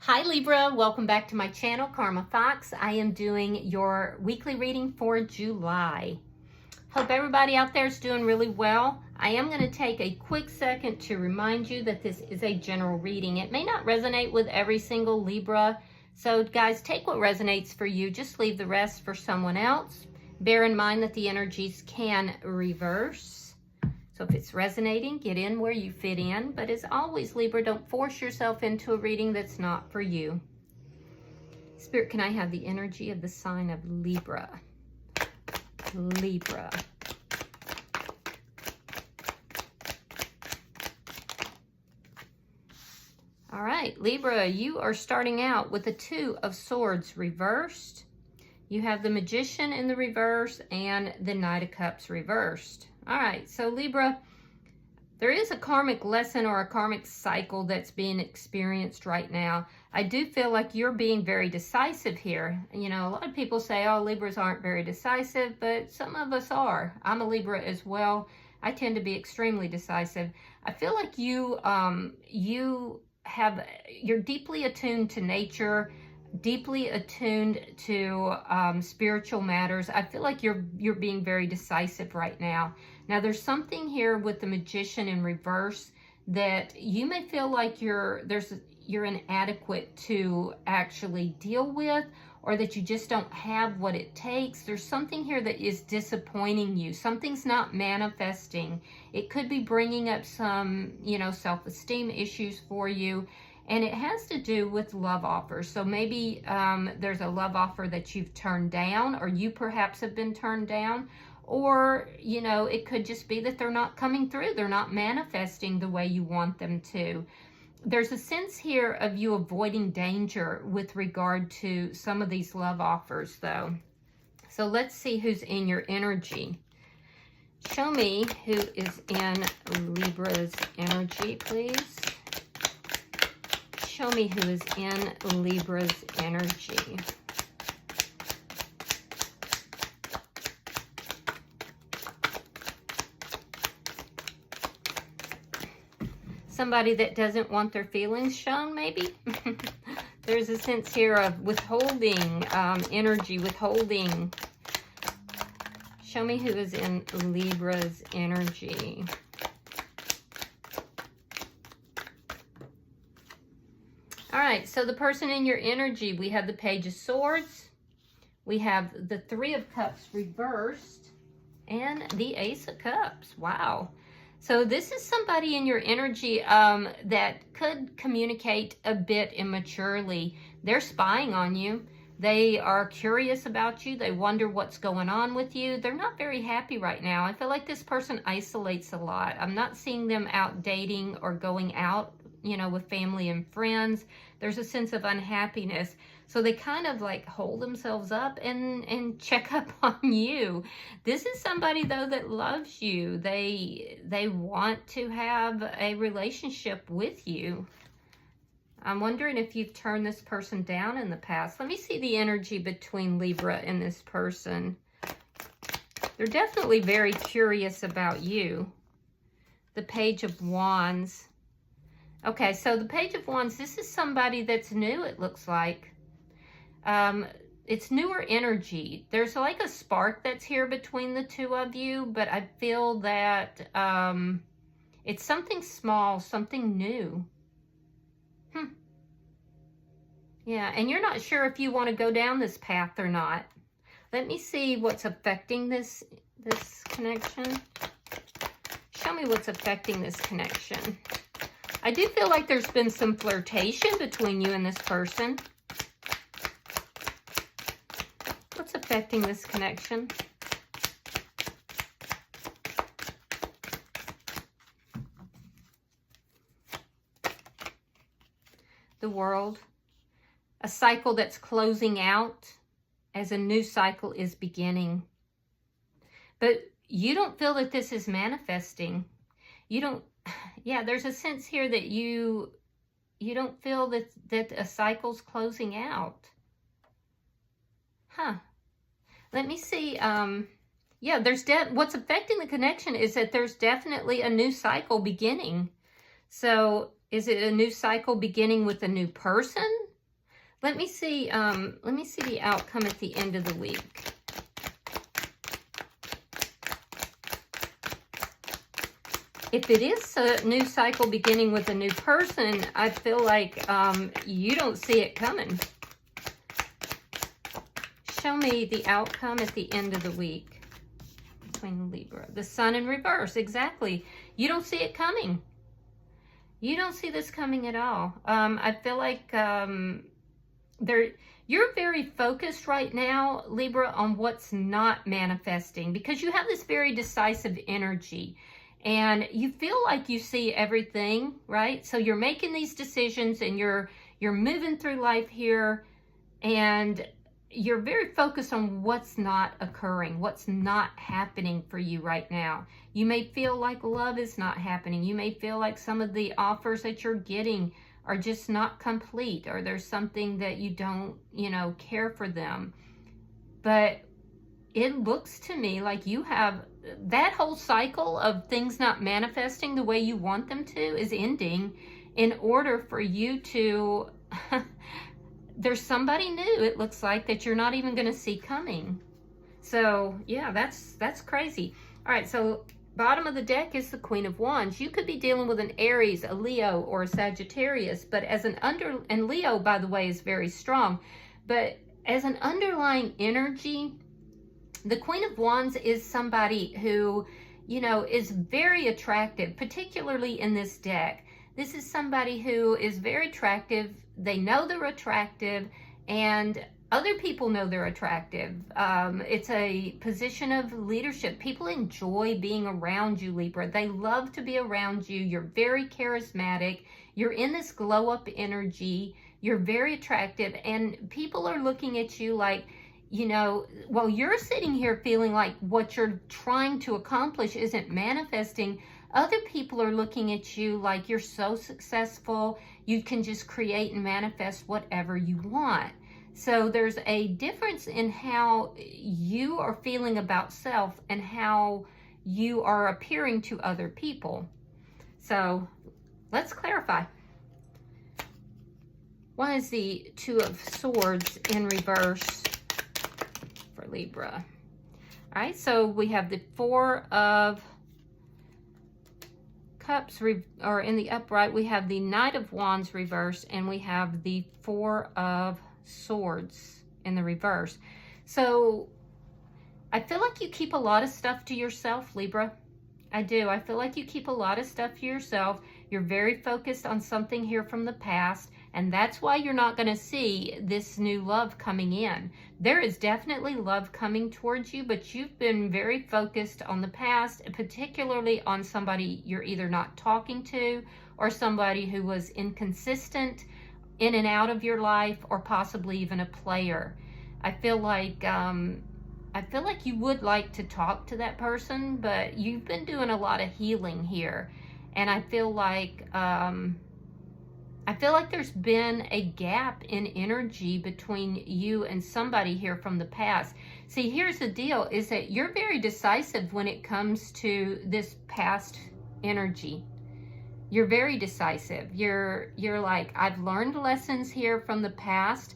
Hi Libra, welcome back to my channel, Karma Fox. I am doing your weekly reading for July. Hope everybody out there is doing really well. I am going to take a quick second to remind you that this is a general reading. It may not resonate with every single Libra, so guys, take what resonates for you. Just leave the rest for someone else. Bear in mind that the energies can reverse. So if it's resonating, get in where you fit in. But as always, Libra, don't force yourself into a reading that's not for you. Spirit, can I have the energy of the sign of Libra? Libra. All right, Libra, you are starting out with the Two of Swords reversed. You have the Magician in the reverse and the Knight of Cups reversed. All right, so Libra, there is a karmic lesson or a karmic cycle that's being experienced right now. I do feel like you're being very decisive here. You know, a lot of people say, oh, Libras aren't very decisive, but some of us are. I'm a Libra as well. I tend to be extremely decisive. I feel like you're deeply attuned to nature, deeply attuned to spiritual matters. I feel like you're being very decisive right now. Now, there's something here with the Magician in reverse that you may feel like you're inadequate to actually deal with, or that you just don't have what it takes. There's something here that is disappointing you. Something's not manifesting. It could be bringing up some, self-esteem issues for you. And it has to do with love offers. So maybe there's a love offer that you've turned down, or you perhaps have been turned down. Or, it could just be that they're not coming through. They're not manifesting the way you want them to. There's a sense here of you avoiding danger with regard to some of these love offers, though. So let's see who's in your energy. Show me who is in Libra's energy, please. Show me who is in Libra's energy. Somebody that doesn't want their feelings shown, maybe. There's a sense here of withholding, energy, withholding. Show me who is in Libra's energy. All right, so the person in your energy, we have the Page of Swords, we have the Three of Cups reversed, and the Ace of Cups. Wow. So this is somebody in your energy that could communicate a bit immaturely. They're spying on you. They are curious about you. They wonder what's going on with you. They're not very happy right now. I feel like this person isolates a lot. I'm not seeing them out dating or going out, with family and friends. There's a sense of unhappiness. So they kind of like hold themselves up and check up on you. This is somebody, though, that loves you. They want to have a relationship with you. I'm wondering if you've turned this person down in the past. Let me see the energy between Libra and this person. They're definitely very curious about you. The Page of Wands. Okay, so the Page of Wands, this is somebody that's new, it looks like. It's newer energy. There's like a spark that's here between the two of you, but I feel that it's something small, something new. Yeah, and you're not sure if you want to go down this path or not. Let me see what's affecting this connection. Show me what's affecting this connection. I do feel like there's been some flirtation between you and this person. What's affecting this connection? The World. A cycle that's closing out as a new cycle is beginning. But you don't feel that this is manifesting. You don't, yeah, there's a sense here that you don't feel that a cycle's closing out. Huh. Let me see. Yeah, what's affecting the connection is that there's definitely a new cycle beginning. So is it a new cycle beginning with a new person? Let me see the outcome at the end of the week. If it is a new cycle beginning with a new person, I feel like you don't see it coming. Show me the outcome at the end of the week between Libra. The Sun in reverse, exactly. You don't see it coming. You don't see this coming at all. I feel like you're very focused right now, Libra, on what's not manifesting, because you have this very decisive energy. And you feel like you see everything, right? So you're making these decisions and you're moving through life here, and you're very focused on what's not occurring, what's not happening for you right now. You may feel like love is not happening. You may feel like some of the offers that you're getting are just not complete, or there's something that you don't, care for them. But it looks to me like you have that whole cycle of things not manifesting the way you want them to is ending in order for you to, there's somebody new, it looks like, that you're not even going to see coming. So yeah, that's crazy. All right, so bottom of the deck is the Queen of Wands. You could be dealing with an Aries, a Leo, or a Sagittarius, but and Leo, by the way, is very strong, but as an underlying energy, the Queen of Wands is somebody who, is very attractive, particularly in this deck. This is somebody who is very attractive. They know they're attractive, and other people know they're attractive. It's a position of leadership. People enjoy being around you, Libra. They love to be around you. You're very charismatic. You're in this glow-up energy. You're very attractive, and people are looking at you like, while you're sitting here feeling like what you're trying to accomplish isn't manifesting, other people are looking at you like you're so successful, you can just create and manifest whatever you want. So there's a difference in how you are feeling about self and how you are appearing to other people. So let's clarify. Why is the Two of Swords in reverse for Libra? All right, so we have the Four of Cups, or in the upright, we have the Knight of Wands reversed, and we have the Four of Swords in the reverse. So I feel like you keep a lot of stuff to yourself, Libra. I do. I feel like you keep a lot of stuff to yourself. You're very focused on something here from the past, and that's why you're not going to see this new love coming in. There is definitely love coming towards you, but you've been very focused on the past, particularly on somebody you're either not talking to or somebody who was inconsistent in and out of your life, or possibly even a player. I feel like you would like to talk to that person, but you've been doing a lot of healing here. And I feel like there's been a gap in energy between you and somebody here from the past. See, here's the deal, is that you're very decisive when it comes to this past energy. You're very decisive. You're like, I've learned lessons here from the past.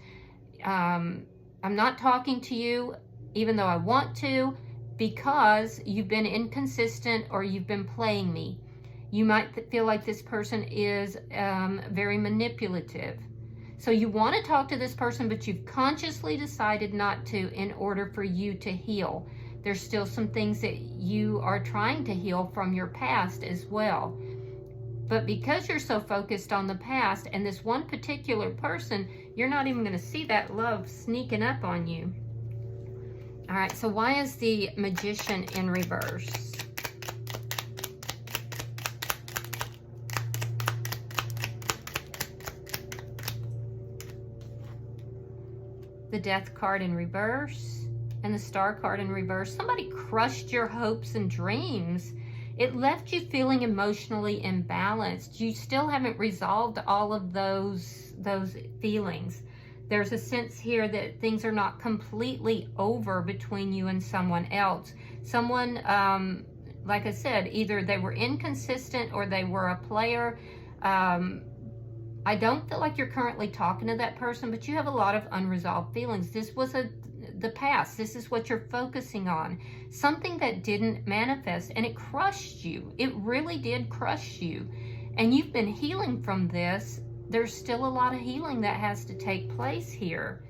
I'm not talking to you even though I want to, because you've been inconsistent or you've been playing me. You might feel like this person is very manipulative. So you want to talk to this person, but you've consciously decided not to in order for you to heal. There's still some things that you are trying to heal from your past as well. But because you're so focused on the past and this one particular person, you're not even going to see that love sneaking up on you. All right, so why is the Magician in reverse? The Death card in reverse and the Star card in reverse. Somebody crushed your hopes and dreams. It left you feeling emotionally imbalanced. You still haven't resolved all of those feelings. There's a sense here that things are not completely over between you and someone else. Someone, like I said, either they were inconsistent or they were a player. I don't feel like you're currently talking to that person, but you have a lot of unresolved feelings. This was the past. This is what you're focusing on. Something that didn't manifest, and it crushed you. It really did crush you. And you've been healing from this. There's still a lot of healing that has to take place here.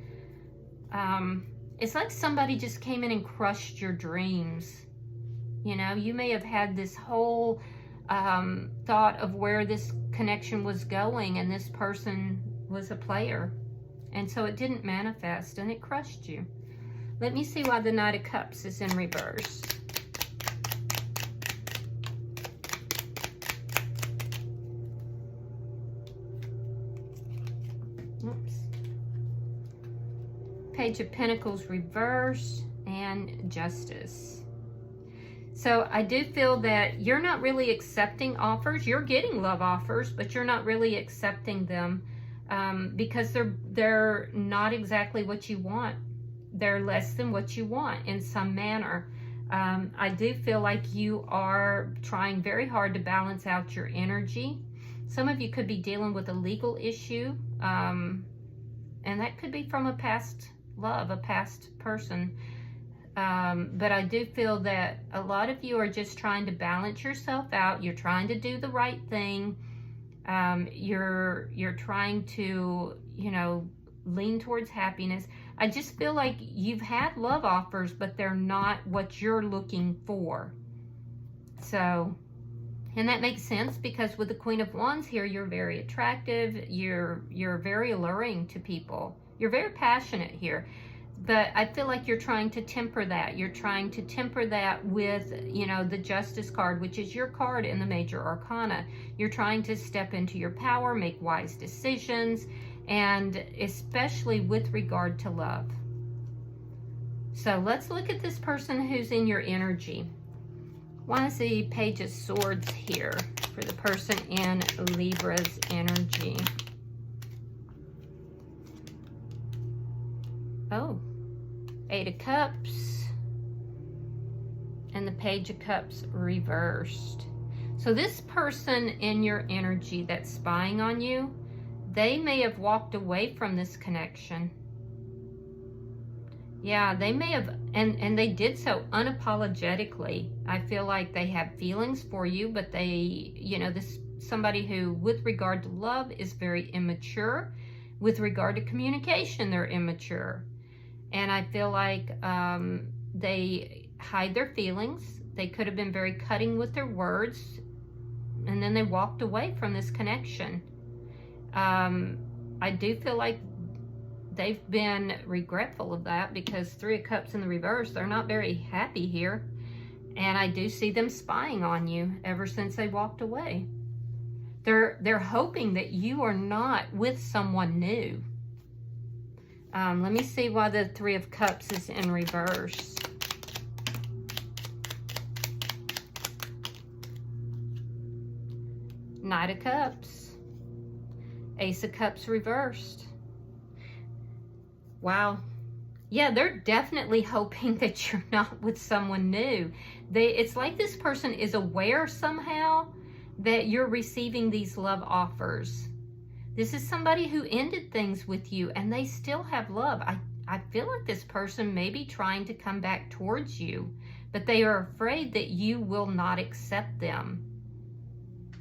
It's like somebody just came in and crushed your dreams. You know, you may have had this whole thought of where this connection was going, and this person was a player. And so it didn't manifest, and it crushed you. Let me see why the Knight of Cups is in reverse. Oops. Page of Pentacles reverse, and Justice. So I do feel that you're not really accepting offers. You're getting love offers, but you're not really accepting them because they're not exactly what you want. They're less than what you want in some manner. I do feel like you are trying very hard to balance out your energy. Some of you could be dealing with a legal issue, and that could be from a past love, a past person. But I do feel that a lot of you are just trying to balance yourself out. You're trying to do the right thing. You're trying to, you know, lean towards happiness. I just feel like you've had love offers, but they're not what you're looking for. So, and that makes sense because with the Queen of Wands here, you're very attractive. You're very alluring to people. You're very passionate here. But I feel like you're trying to temper that. You're trying to temper that with, you know, the Justice card, which is your card in the Major Arcana. You're trying to step into your power, make wise decisions, and especially with regard to love. So let's look at this person who's in your energy. Why is the Page of Swords here for the person in Libra's energy? Oh, Eight of Cups and the Page of Cups reversed. So this person in your energy that's spying on you, they may have walked away from this connection. Yeah, they may have, and they did so unapologetically. I feel like they have feelings for you, but they, you know, this somebody who, with regard to love, is very immature. With regard to communication, they're immature. And I feel like they hide their feelings. They could have been very cutting with their words, and then they walked away from this connection. I do feel like they've been regretful of that because Three of Cups in the reverse, they're not very happy here. And I do see them spying on you ever since they walked away. They're hoping that you are not with someone new. Let me see why the Three of Cups is in reverse. Knight of Cups. Ace of Cups reversed. Wow. Yeah, they're definitely hoping that you're not with someone new. It's like this person is aware somehow that you're receiving these love offers. This is somebody who ended things with you and they still have love. I feel like this person may be trying to come back towards you, but they are afraid that you will not accept them.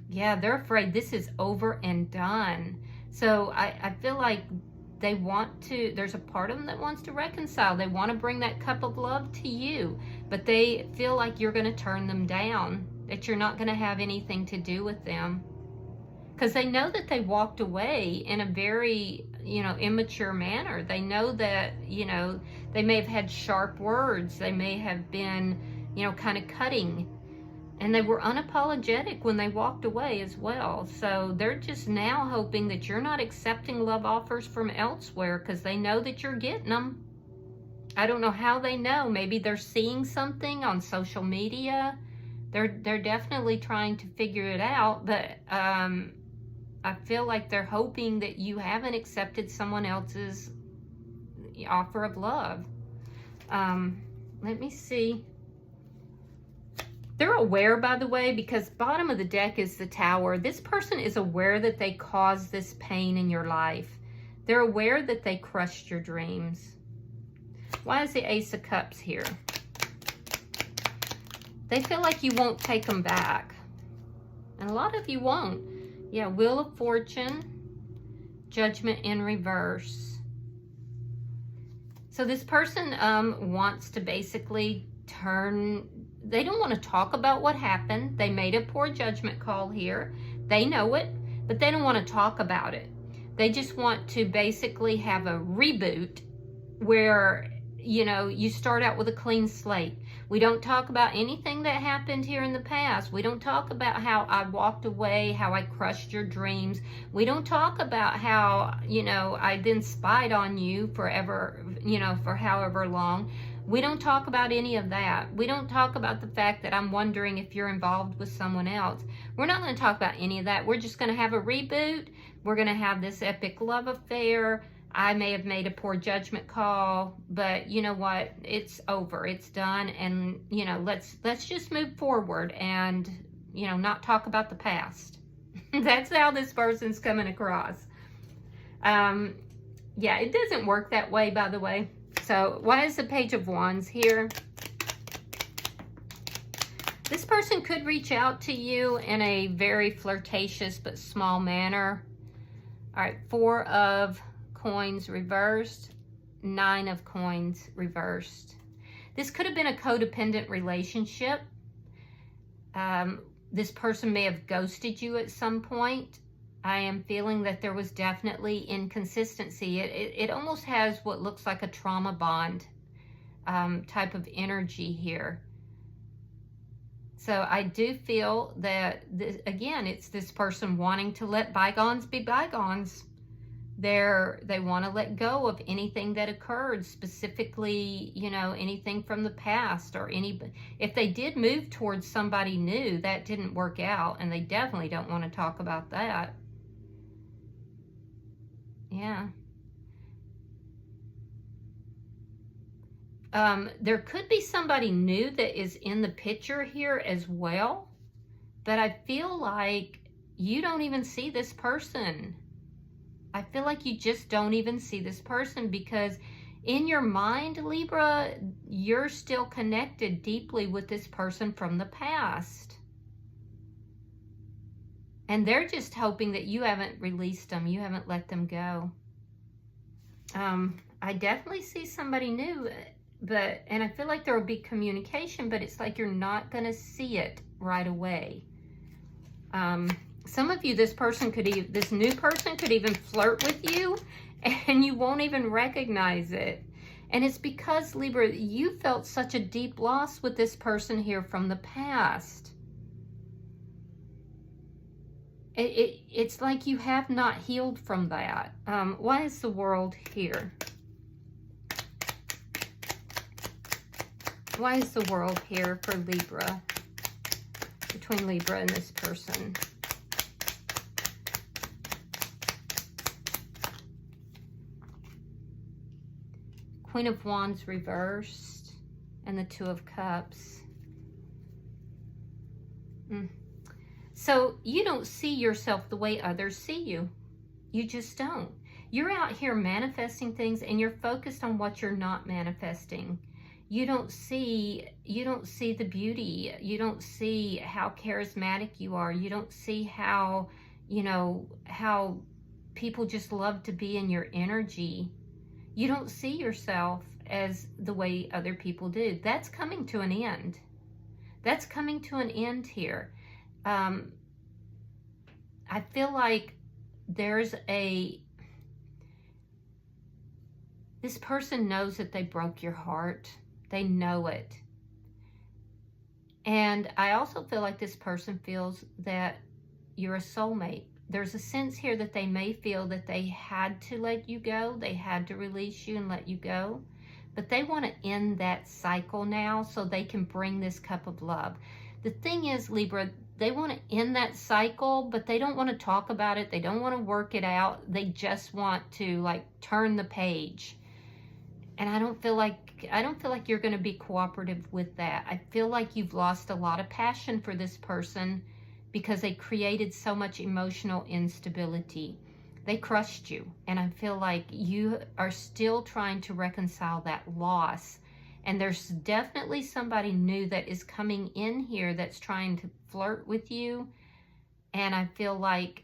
Yeah, they're afraid this is over and done. So I feel like they want to, there's a part of them that wants to reconcile. They want to bring that cup of love to you, but they feel like you're going to turn them down, that you're not going to have anything to do with them. Because they know that they walked away in a very, you know, immature manner. They know that, you know, they may have had sharp words. They may have been, you know, kind of cutting. And they were unapologetic when they walked away as well. So they're just now hoping that you're not accepting love offers from elsewhere because they know that you're getting them. I don't know how they know. Maybe they're seeing something on social media. They're definitely trying to figure it out, but I feel like they're hoping that you haven't accepted someone else's offer of love. Let me see They're aware, by the way, because bottom of the deck is the Tower. This person is aware that they caused this pain in your life. They're aware that they crushed your dreams. Why is the Ace of Cups here? They feel like you won't take them back. And a lot of you won't. Yeah, Wheel of Fortune, Judgment in reverse. So this person wants to basically turn... They don't want to talk about what happened. They made a poor judgment call here. They know it, but they don't want to talk about it. They just want to basically have a reboot where, you know, you start out with a clean slate. We don't talk about anything that happened here in the past. We don't talk about how I walked away, how I crushed your dreams. We don't talk about how, you know, I then spied on you forever, you know, for however long. We don't talk about any of that. We don't talk about the fact that I'm wondering if you're involved with someone else. We're not going to talk about any of that. We're just going to have a reboot. We're going to have this epic love affair. I may have made a poor judgment call, but you know what? It's over. It's done. And, you know, let's just move forward and, you know, not talk about the past. That's how this person's coming across. Yeah, it doesn't work that way, by the way. So why is the Page of Wands here? This person could reach out to you in a very flirtatious but small manner. All right, 4 of Coins reversed, 9 of Coins reversed. This could have been a codependent relationship. This person may have ghosted you at some point. I am feeling that there was definitely inconsistency. It almost has what looks like a trauma bond type of energy here. So I do feel that, again, it's this person wanting to let bygones be bygones. They want to let go of anything that occurred, specifically, you know, anything from the past, or if they did move towards somebody new, that didn't work out, and they definitely don't want to talk about that. Yeah. There could be somebody new that is in the picture here as well, but I feel like you don't even see this person. I feel like you just don't even see this person, because in your mind, Libra, you're still connected deeply with this person from the past. And they're just hoping that you haven't released them. You haven't let them go. I definitely see somebody new, and I feel like there will be communication, but it's like you're not going to see it right away. Some of you, this new person could even flirt with you, and you won't even recognize it. And it's because, Libra, you felt such a deep loss with this person here from the past. It's like you have not healed from that. Why is the World here? Why is the World here for Libra? Between Libra and this person. Queen of Wands reversed. And the Two of Cups. So you don't see yourself the way others see you. You just don't. You're out here manifesting things, and you're focused on what you're not manifesting. You don't see the beauty. You don't see how charismatic you are. You don't see how, you know, how people just love to be in your energy. You don't see yourself as the way other people do. That's coming to an end. That's coming to an end here. I feel like this person knows that they broke your heart. They know it. And I also feel like this person feels that you're a soulmate. There's a sense here that they may feel that they had to let you go. They had to release you and let you go. But they want to end that cycle now so they can bring this cup of love. The thing is, Libra, they want to end that cycle, but they don't want to talk about it. They don't want to work it out. They just want to, like, turn the page. And I don't feel like you're going to be cooperative with that. I feel like you've lost a lot of passion for this person because they created so much emotional instability. They crushed you. And I feel like you are still trying to reconcile that loss. And there's definitely somebody new that is coming in here that's trying to flirt with you. And I feel like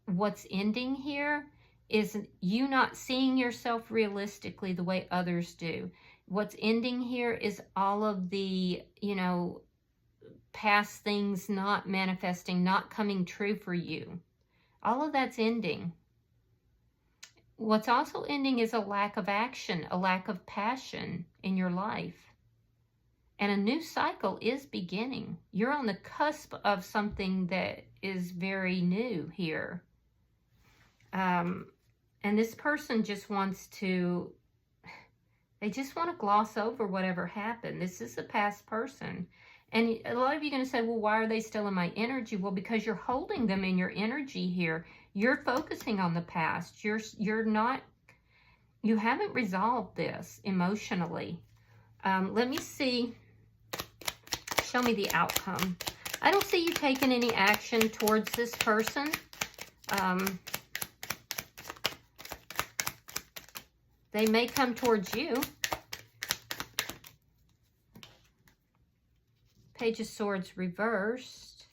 what's ending here is you not seeing yourself realistically the way others do. What's ending here is all of the, you know, past things not manifesting, not coming true for you. All of that's ending. What's also ending is a lack of action, a lack of passion in your life. And a new cycle is beginning. You're on the cusp of something that is very new here. And this person just wants to, they just want to gloss over whatever happened. This is a past person. And a lot of you are going to say, well, why are they still in my energy? Well, because you're holding them in your energy here. You're focusing on the past. You're not, you haven't resolved this emotionally. Let me see. Show me the outcome. I don't see you taking any action towards this person. They may come towards you. Page of Swords reversed.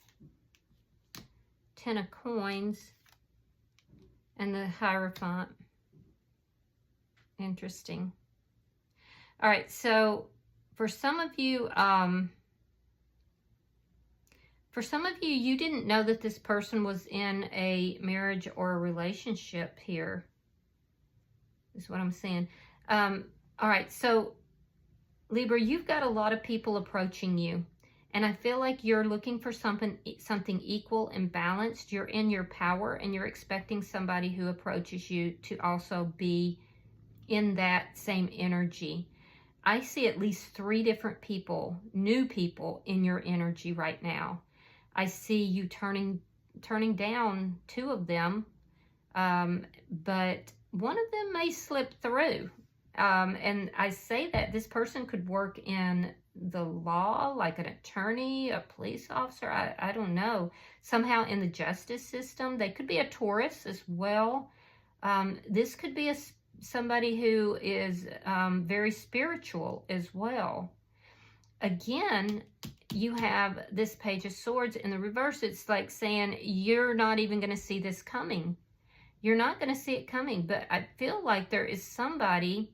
Ten of Coins. And the Hierophant. Interesting. All right, so for some of you, you didn't know that this person was in a marriage or a relationship here. Is what I'm saying. All right, so Libra, you've got a lot of people approaching you, and I feel like you're looking for something equal and balanced. You're in your power, and you're expecting somebody who approaches you to also be in that same energy. I see at least 3 different people, new people in your energy right now. I see you turning down 2 of them, but one of them may slip through. And I say that this person could work in the law, like an attorney, a police officer, I don't know. Somehow in the justice system. They could be a Taurus as well. This could be somebody who is very spiritual as well. Again, you have this Page of Swords in the reverse. It's like saying you're not even going to see this coming. You're not going to see it coming, but I feel like there is somebody,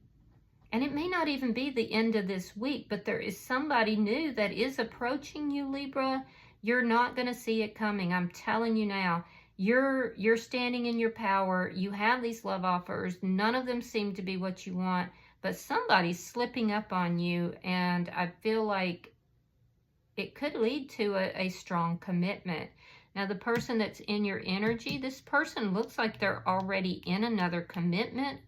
and it may not even be the end of this week, but there is somebody new that is approaching you, Libra. You're not going to see it coming. I'm telling you now. You're standing in your power. You have these love offers. None of them seem to be what you want, but somebody's slipping up on you, and I feel like it could lead to a strong commitment. Now, the person that's in your energy, this person looks like they're already in another commitment.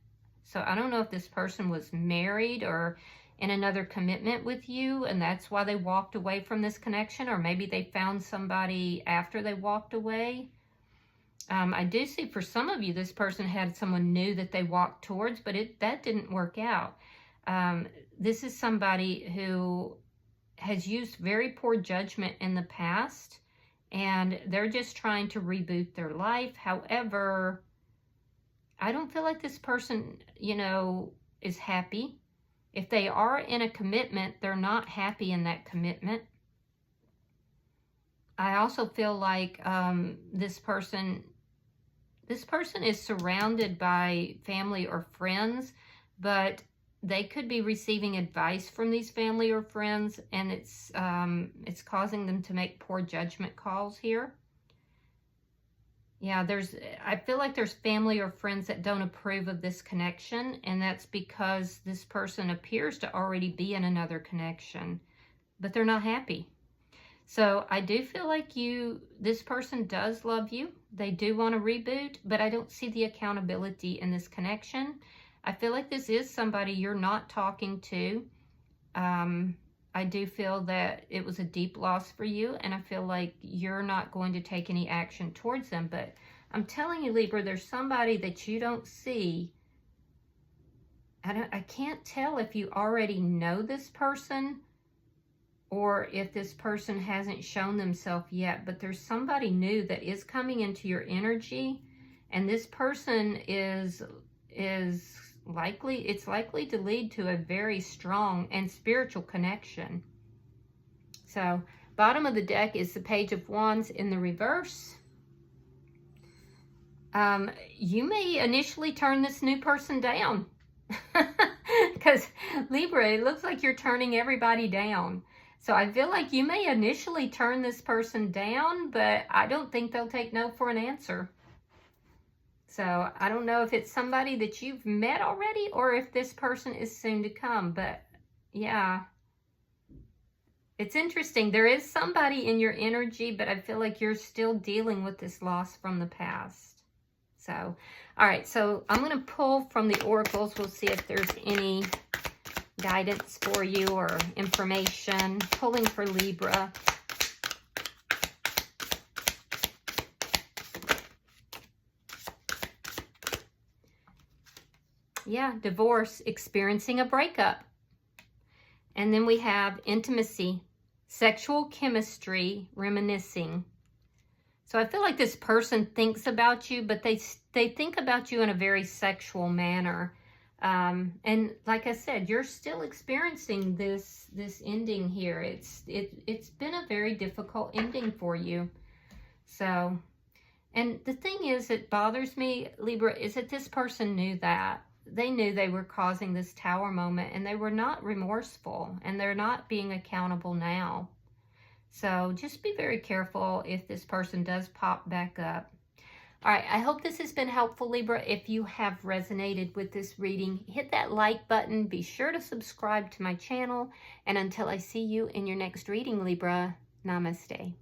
So I don't know if this person was married or in another commitment with you, and that's why they walked away from this connection, or maybe they found somebody after they walked away. I do see for some of you, this person had someone new that they walked towards, but that didn't work out. This is somebody who has used very poor judgment in the past, and they're just trying to reboot their life. However, I don't feel like this person, you know, is happy. If they are in a commitment, they're not happy in that commitment. I also feel like this person is surrounded by family or friends, but they could be receiving advice from these family or friends, and it's causing them to make poor judgment calls here. Yeah, I feel like there's family or friends that don't approve of this connection, and that's because this person appears to already be in another connection, but they're not happy. So I do feel like this person does love you. They do want to reboot, but I don't see the accountability in this connection. I feel like this is somebody you're not talking to. I do feel that it was a deep loss for you, and I feel like you're not going to take any action towards them. But I'm telling you, Libra, there's somebody that you don't see I can't tell if you already know this person or if this person hasn't shown themselves yet, but there's somebody new that is coming into your energy, and this person is likely, it's likely to lead to a very strong and spiritual connection. So, bottom of the deck is the Page of Wands in the reverse. You may initially turn this new person down. Because Libra, it looks like you're turning everybody down. So I feel like you may initially turn this person down, but I don't think they'll take no for an answer. So I don't know if it's somebody that you've met already or if this person is soon to come. But yeah, it's interesting. There is somebody in your energy, but I feel like you're still dealing with this loss from the past. So, all right. So I'm going to pull from the oracles. We'll see if there's any guidance for you or information. Pulling for Libra. Yeah, divorce, experiencing a breakup. And then we have intimacy, sexual chemistry, reminiscing. So I feel like this person thinks about you, but they think about you in a very sexual manner. And like I said, you're still experiencing this ending here. It's been a very difficult ending for you. So, and the thing is that bothers me, Libra, is that this person knew that. They knew they were causing this tower moment, and they were not remorseful, and they're not being accountable now. So just be very careful if this person does pop back up. All right, I hope this has been helpful, Libra. If you have resonated with this reading, hit that like button. Be sure to subscribe to my channel. And until I see you in your next reading, Libra, namaste.